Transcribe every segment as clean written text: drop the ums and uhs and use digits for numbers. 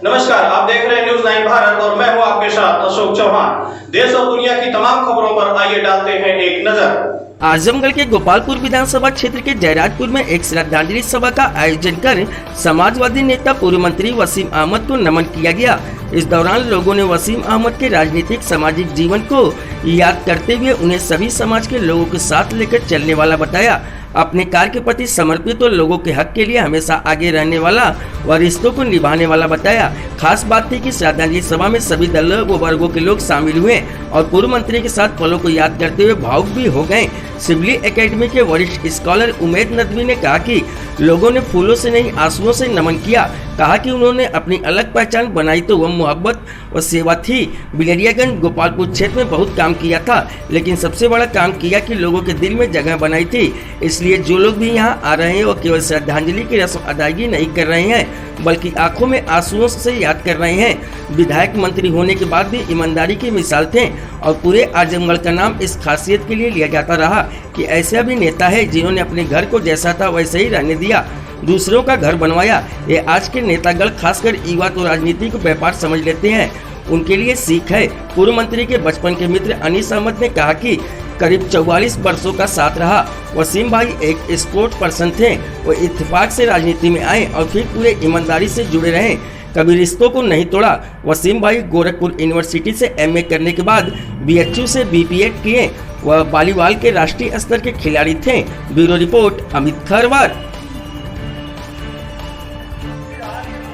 नमस्कार, आप देख रहे हैं न्यूज़ 9 भारत और मैं हूं आपके साथ अशोक चौहान। देश और दुनिया की तमाम खबरों पर आइए डालते हैं एक नजर। आजमगढ़ के गोपालपुर विधानसभा क्षेत्र के जयराजपुर में एक श्रद्धांजलि सभा का आयोजन कर समाजवादी नेता पूर्व मंत्री वसीम अहमद को नमन किया गया। इस दौरान लोगों ने वसीम अहमद के राजनीतिक सामाजिक जीवन को याद करते हुए उन्हें सभी समाज के लोगों के साथ लेकर चलने वाला बताया। अपने कार्य के प्रति समर्पित और लोगों के हक के लिए हमेशा आगे रहने वाला व रिश्तों को निभाने वाला बताया। खास बात थी कि श्रद्धांजलि सभा में सभी दलों व वर्गों के लोग शामिल हुए और पूर्व मंत्री के साथ पलों को याद करते हुए भावुक भी हो गए। सिवली एकेडमी के वरिष्ठ स्कॉलर उमेद नदवी ने कहा कि लोगों ने फूलों से नहीं आंसुओं से नमन किया। कहा कि उन्होंने अपनी अलग पहचान बनाई तो वह मोहब्बत व सेवा थी। बिलरियागंज गोपालपुर क्षेत्र में बहुत काम किया था, लेकिन सबसे बड़ा काम किया कि लोगों के दिल में जगह बनाई थी। इसलिए जो लोग भी यहाँ आ रहे हैं वो केवल श्रद्धांजलि की रस्म अदायगी नहीं कर रहे हैं, बल्कि आंखों में आंसुओं से याद कर रहे हैं। विधायक मंत्री होने के बाद भी ईमानदारी की मिसाल थे और पूरे आजमगढ़ का नाम इस खासियत के लिए लिया जाता रहा कि ऐसा भी नेता है जिन्होंने अपने घर को जैसा था वैसे ही रहने दिया, दूसरों का घर बनवाया। ये आज के नेतागण खासकर युवा तो राजनीति को व्यापार समझ लेते हैं, उनके लिए सीख है। पूर्व मंत्री के बचपन के मित्र अनीस अहमद ने कहा कि करीब 44 वर्षों का साथ रहा। वसीम भाई एक स्पोर्ट पर्सन थे, वो इत्तेफाक से राजनीति में आए और फिर पूरे ईमानदारी से जुड़े रहे, कभी रिश्तों को नहीं तोड़ा। वसीम भाई गोरखपुर यूनिवर्सिटी से MA करने के बाद BHU से BPEd किए। वह वॉलीबॉल के राष्ट्रीय स्तर के खिलाड़ी थे। Bureau report Amit Kharwar.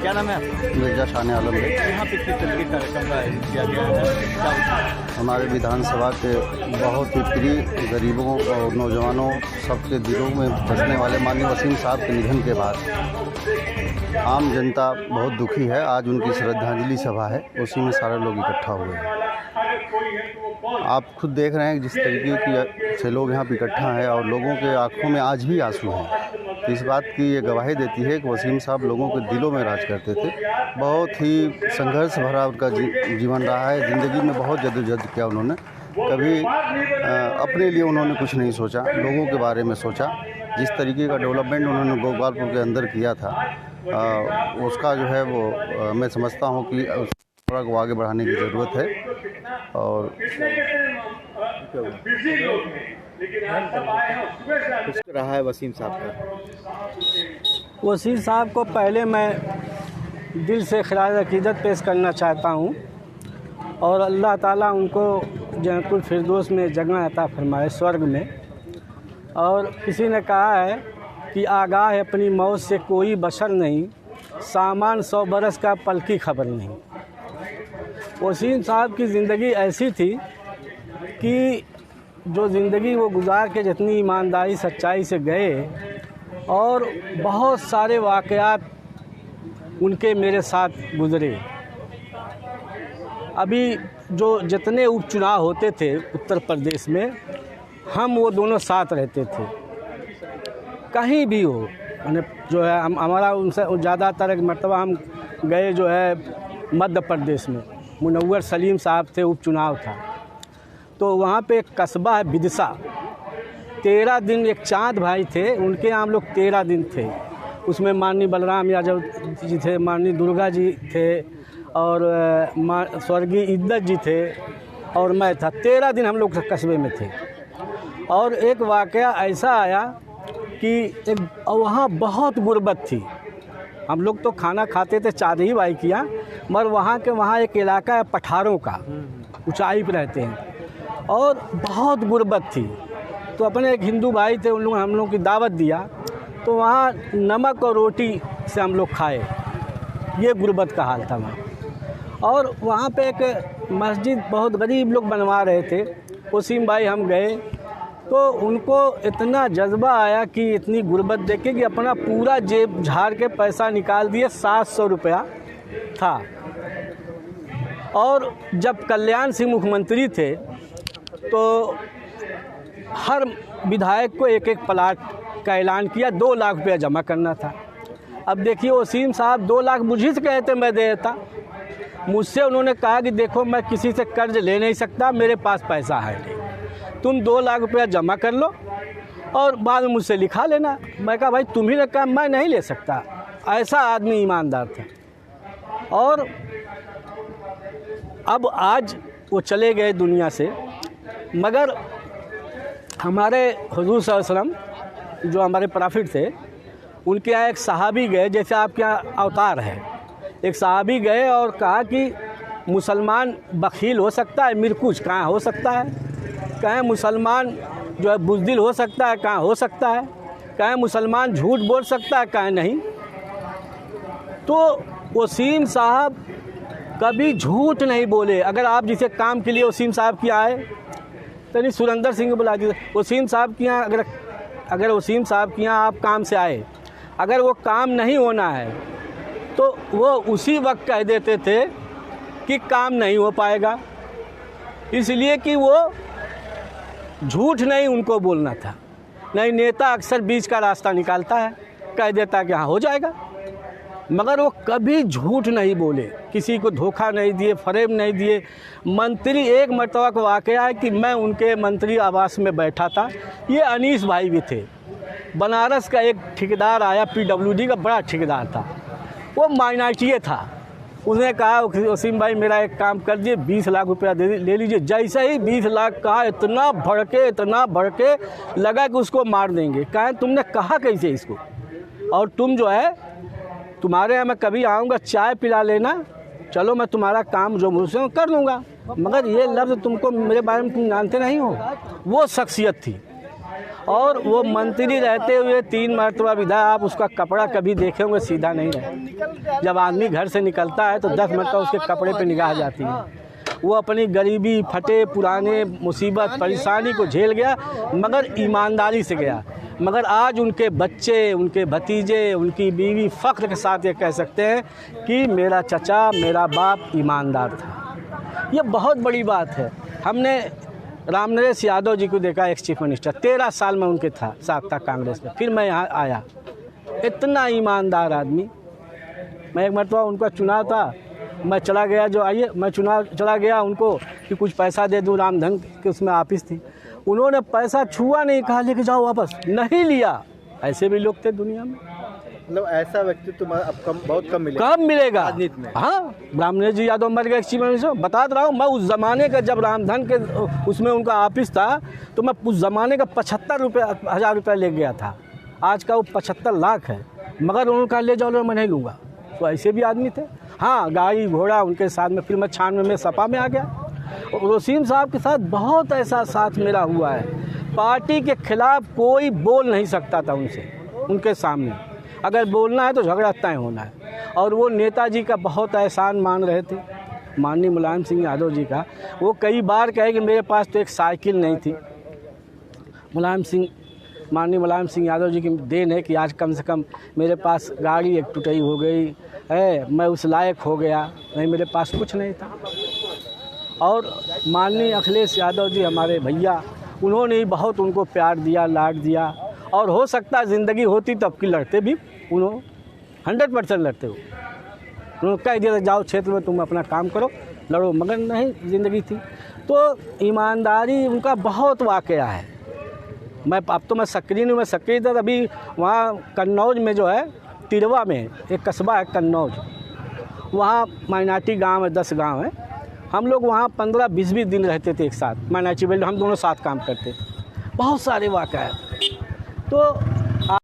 क्या नाम है आपका? मिर्जा शान आलम है। यहाँ पे किस तरह के कार्यक्रम का आयोजन किया गया है? क्या हमारे विधानसभा के बहुत ही प्रिय गरीबों और नौजवानों सबके दिलों में बसने वाले माननीय वसीम साहब के निधन के बाद आम जनता बहुत दुखी है। आज उनकी श्रद्धांजलि सभा है, उसी में सारे लोग इकट्ठा हुए हैं। आप खुद देख रहे हैं जिस तरीके की से लोग यहाँ पर इकट्ठा हैं और लोगों के आंखों में आज भी आंसू हैं। इस बात की ये गवाही देती है कि वसीम साहब लोगों के दिलों में राज करते थे। बहुत ही संघर्ष भरा उनका जीवन रहा है। ज़िंदगी में बहुत जद्दोजहद किया उन्होंने। कभी अपने लिए उन्होंने कुछ नहीं सोचा, लोगों के बारे में सोचा। जिस तरीके का डेवलपमेंट उन्होंने गोपालपुर के अंदर किया था उसका जो है वो मैं समझता हूँ कि थोड़ा को आगे बढ़ाने की ज़रूरत है। और कुछ रहा है वसीम साहब का? वसीम साहब को पहले मैं दिल से खिराज अकीदत पेश करना चाहता हूँ और अल्लाह ताला उनको जन्नतुल फिरदौस में जगह अता फरमाए, स्वर्ग में। और किसी ने कहा है कि आगाह है अपनी मौत से कोई बशर नहीं, सामान 100 बरस का पल की खबर नहीं। वसीम साहब की ज़िंदगी ऐसी थी कि जो ज़िंदगी वो गुजार के जितनी ईमानदारी सच्चाई से गए और बहुत सारे वाक़यात उनके मेरे साथ गुज़रे। अभी जो जितने उपचुनाव होते थे उत्तर प्रदेश में, हम वो दोनों साथ रहते थे। कहीं भी हो, मैंने जो है हमारा उनसे ज़्यादातर एक मरतबा हम गए जो है मध्य प्रदेश में, मुनव्वर सलीम साहब थे, उपचुनाव था, तो वहाँ पे एक कस्बा है बिदसा। 13 दिन एक चाँद भाई थे, उनके यहाँ हम लोग 13 दिन थे। उसमें माननीय बलराम यादव जी थे, माननीय दुर्गा जी थे और स्वर्गीय इद्दत जी थे और मैं था। 13 दिन हम लोग कस्बे में थे। और एक वाक़या ऐसा आया कि वहाँ बहुत गुर्बत थी। हम लोग तो खाना खाते थे चारही बाई किया, मगर वहाँ एक इलाका है पठारों का, ऊंचाई पर रहते हैं और बहुत गुर्बत थी। तो अपने एक हिंदू भाई थे, उन लोग हम लोग की दावत दिया, तो वहाँ नमक और रोटी से हम लोग खाए। ये गुर्बत का हाल था वहाँ। और वहाँ पे एक मस्जिद बहुत गरीब लोग बनवा रहे थे। वसीम भाई हम गए तो उनको इतना जज्बा आया कि इतनी गुर्बत देखे कि अपना पूरा जेब झाड़ के पैसा निकाल दिए। 700 रुपया था। और जब कल्याण सिंह मुख्यमंत्री थे तो हर विधायक को एक प्लाट का ऐलान किया, 2 लाख रुपया जमा करना था। अब देखिए वसीम साहब 2 लाख मुझे से कहे थे मैं दे देता। मुझसे उन्होंने कहा कि देखो मैं किसी से कर्ज ले नहीं सकता, मेरे पास पैसा है नहीं, तुम 2 लाख रुपया जमा कर लो और बाद में मुझसे लिखा लेना। मैं कहा भाई तुम ही ने कहा, मैं नहीं ले सकता। ऐसा आदमी ईमानदार था। और अब आज वो चले गए दुनिया से, मगर हमारे हुजूर सल्लल्लाहु अलैहि वसल्लम जो हमारे प्रॉफिट थे, उनके यहाँ एक सहाबी गए, जैसे आपके यहाँ अवतार है, एक सहाबी गए और कहा कि मुसलमान बखील हो सकता है, मिरकुच कहाँ हो सकता है, कहें मुसलमान जो है बुज़दिल हो सकता है, कहाँ हो सकता है, कहें मुसलमान झूठ बोल सकता है, कहें नहीं। तो वसीम साहब कभी झूठ नहीं बोले। अगर आप जिसे काम के लिए वसीम साहब की आए तो नहीं, सुरेंद्र सिंह को बुला दीजिए, वसीम साहब के यहाँ अगर वसीम साहब के यहाँ आप काम से आए, अगर वो काम नहीं होना है तो वो उसी वक्त कह देते थे कि काम नहीं हो पाएगा, इसलिए कि वो झूठ नहीं उनको बोलना था। नहीं, नेता अक्सर बीच का रास्ता निकालता है, कह देता है कि हाँ हो जाएगा, मगर वो कभी झूठ नहीं बोले, किसी को धोखा नहीं दिए, फरेब नहीं दिए। मंत्री, एक मरतबा का वाक़या है कि मैं उनके मंत्री आवास में बैठा था, ये अनीस भाई भी थे, बनारस का एक ठेकेदार आया, PWD का बड़ा ठेकेदार था, वो माइनॉरिटी था। उसने कहा वसीम भाई मेरा एक काम कर दिए, 20 लाख रुपया ले लीजिए। जैसे ही 20 लाख कहा, इतना भड़के लगा कि उसको मार देंगे। कहा तुमने कहा कैसे इसको, और तुम जो है तुम्हारे यहाँ मैं कभी आऊँगा, चाय पिला लेना, चलो मैं तुम्हारा काम जो मुझसे कर लूँगा, मगर ये लफ्ज़ तुमको मेरे बारे में तुम जानते नहीं हो। वो शख्सियत थी। और वो मंत्री रहते हुए 3 मरतबा विधायक, आप उसका कपड़ा कभी देखे होंगे सीधा नहीं रहे। जब आदमी घर से निकलता है तो 10 मरतबा उसके कपड़े पे निगाह जाती है। वो अपनी गरीबी, फटे पुराने, मुसीबत, परेशानी को झेल गया, मगर ईमानदारी से गया। मगर आज उनके बच्चे, उनके भतीजे, उनकी बीवी फ़ख्र के साथ ये कह सकते हैं कि मेरा चचा, मेरा बाप ईमानदार था। ये बहुत बड़ी बात है। हमने रामनरेश यादव जी को देखा, एक्स चीफ मिनिस्टर, 13 साल में उनके साथ था कांग्रेस में। फिर मैं यहाँ आया, इतना ईमानदार आदमी। मैं एक मरतबा उनका चुनाव था, मैं चला गया, मैं चुनाव चला गया उनको कि कुछ पैसा दे दूँ, रामधन के उसमें ऑफिस थी। उन्होंने पैसा छुआ नहीं, कहा लेके जाओ वापस, नहीं लिया। ऐसे भी लोग थे दुनिया में। मतलब ऐसा व्यक्तित्व अब बहुत कम मिलेगा राजनीति में। हाँ, रामनरेश जी यादव मर गए, चीफ मिनिस्टर। बता रहा हूँ मैं, उस ज़माने का जब रामधन के उसमें उनका ऑफिस था, तो मैं उस ज़माने का 75,000 रुपया ले गया था। आज का वो 75 लाख है, मगर उन्होंने कहा ले जाओ, मैं नहीं लूँगा। तो ऐसे भी आदमी थे। हाँ, गाड़ी घोड़ा उनके साथ में। फिर मैं 96 में सपा में आ गया। और वसीम साहब के साथ बहुत ऐसा साथ मेरा हुआ है। पार्टी के खिलाफ कोई बोल नहीं सकता था उनके सामने। अगर बोलना है तो झगड़ा तय होना है। और वो नेताजी का बहुत एहसान मान रहे थे, माननीय मुलायम सिंह यादव जी का। वो कई बार कहे कि मेरे पास तो एक साइकिल नहीं थी। माननीय मुलायम सिंह यादव जी की देन है कि आज कम से कम मेरे पास गाड़ी एक टुटई हो गई है, मैं उस लायक हो गया। नहीं, मेरे पास कुछ नहीं था। और माननीय अखिलेश यादव जी हमारे भैया, उन्होंने ही बहुत उनको प्यार दिया, लाड दिया। और हो सकता है ज़िंदगी होती तो अब की लड़ते भी, उन्होंने 100% लड़ते हो। उन्होंने कह दिया जाओ क्षेत्र में तुम अपना काम करो, लड़ो, मगर नहीं, ज़िंदगी थी। तो ईमानदारी उनका बहुत वाक़या है। अब तो मैं सक्रिय नहीं, मैं सक्रिय था अभी वहाँ कन्नौज में जो है, तिरवा में एक कस्बा है कन्नौज, वहाँ माइनॉरिटी गांव है, 10 गांव है। हम लोग वहाँ 15-20 दिन रहते थे एक साथ, माइनॉरिटी बेल्ट, हम दोनों साथ काम करते थे। बहुत सारे वाक़या है। तो